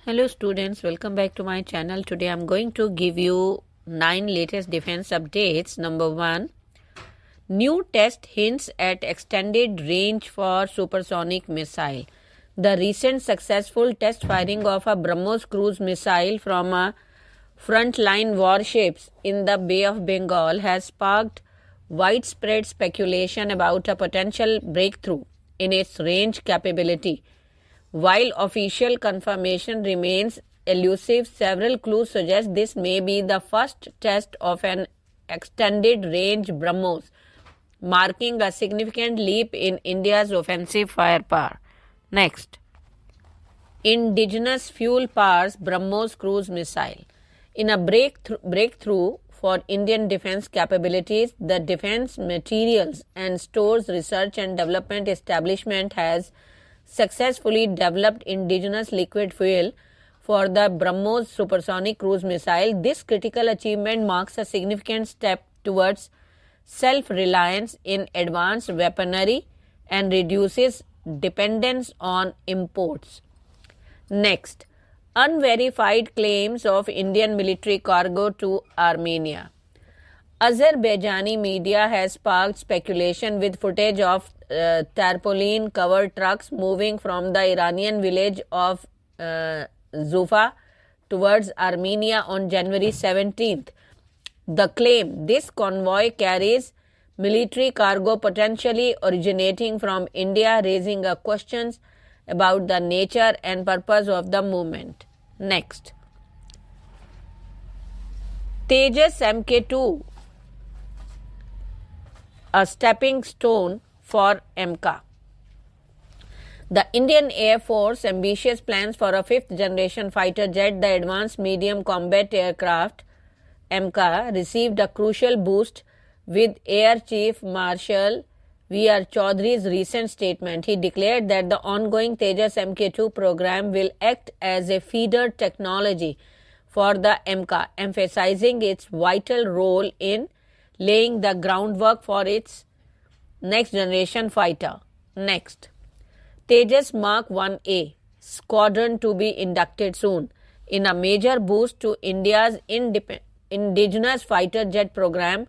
Hello students, welcome back to my channel. Today I am going to give you 9 latest defense updates. Number 1, new test hints at extended range for supersonic missile. The recent successful test firing of a Brahmos cruise missile from a frontline warships in the Bay of Bengal has sparked widespread speculation about a potential breakthrough in its range capability. While official confirmation remains elusive, several clues suggest this may be the first test of an extended range Brahmos, marking a significant leap in India's offensive firepower. Next, Indigenous fuel powers Brahmos cruise missile. In a breakthrough for Indian defense capabilities, the Defense Materials and Stores Research and Development Establishment has successfully developed indigenous liquid fuel for the Brahmos supersonic cruise missile. This critical achievement marks a significant step towards self-reliance in advanced weaponry and reduces dependence on imports. Next, unverified claims of Indian military cargo to Armenia. Azerbaijani media has sparked speculation with footage of tarpaulin-covered trucks moving from the Iranian village of Zufa towards Armenia on January 17th. The claim this convoy carries military cargo potentially originating from India, raising questions about the nature and purpose of the movement. Next, Tejas MKII, a stepping stone for AMCA. The Indian Air Force ambitious plans for a fifth-generation fighter jet, the Advanced Medium Combat Aircraft AMCA, received a crucial boost with Air Chief Marshal V.R. Chaudhary's recent statement. He declared that the ongoing Tejas MKII program will act as a feeder technology for the AMCA, emphasizing its vital role in laying the groundwork for its next generation fighter. Next, Tejas Mark I, Squadron to be inducted soon. In a major boost to India's indigenous fighter jet program,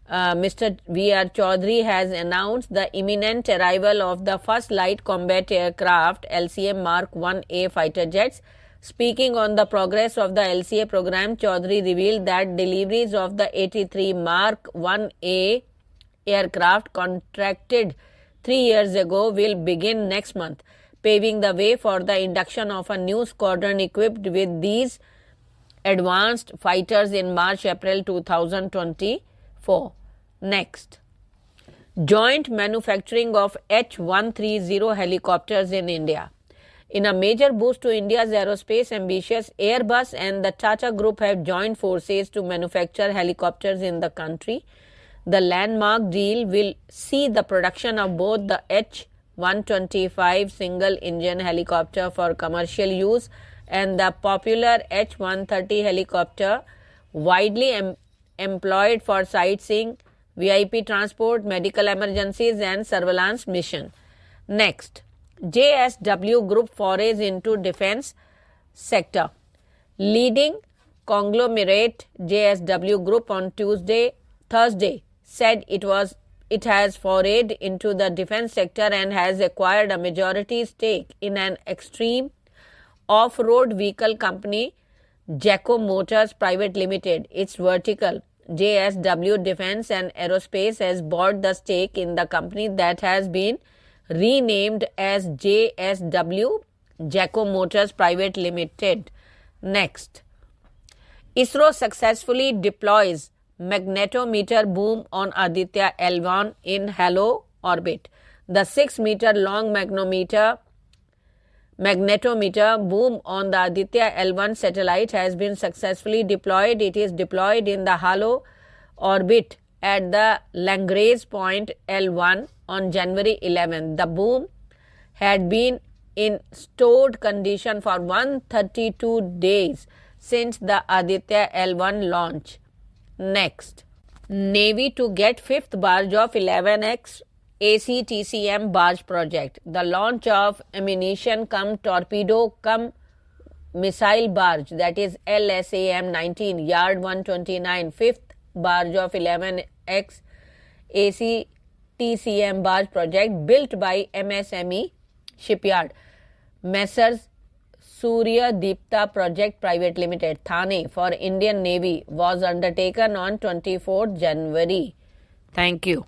Mr. V.R. Chaudhary has announced the imminent arrival of the first light combat aircraft LCA Mark I fighter jets. Speaking on the progress of the LCA program, Chaudhary revealed that deliveries of the 83 Mark I aircraft contracted 3 years ago will begin next month, paving the way for the induction of a new squadron equipped with these advanced fighters in March-April 2024. Next, joint manufacturing of H-130 helicopters in India. In a major boost to India's aerospace ambitions, Airbus and the Tata Group have joined forces to manufacture helicopters in the country. The landmark deal will see the production of both the H-125 single-engine helicopter for commercial use and the popular H-130 helicopter, widely employed for sightseeing, VIP transport, medical emergencies and surveillance mission. Next, JSW Group forays into defense sector. Leading conglomerate JSW Group on Thursday said it has forayed into the defense sector and has acquired a majority stake in an extreme off-road vehicle company, JACO Motors Private Limited. Its vertical, JSW Defense and Aerospace, has bought the stake in the company that has been renamed as JSW JACO Motors Private Limited. Next, ISRO successfully deploys Magnetometer boom on Aditya L1 in halo orbit. The 6-meter long magnetometer boom on the Aditya L1 satellite has been successfully deployed. It is deployed in the halo orbit at the Lagrange point L1 on January 11. The boom had been in stored condition for 132 days since the Aditya L1 launch. Next, Navy to get fifth barge of 11X ACTCM Barge project. The launch of ammunition cum torpedo cum missile barge, that is LSAM-19, Yard 129, fifth barge of 11X ACTCM barge project built by MSME Shipyard, Messrs. Surya Deepta Project Private Limited, Thane, for Indian Navy, was undertaken on 24th January. Thank you.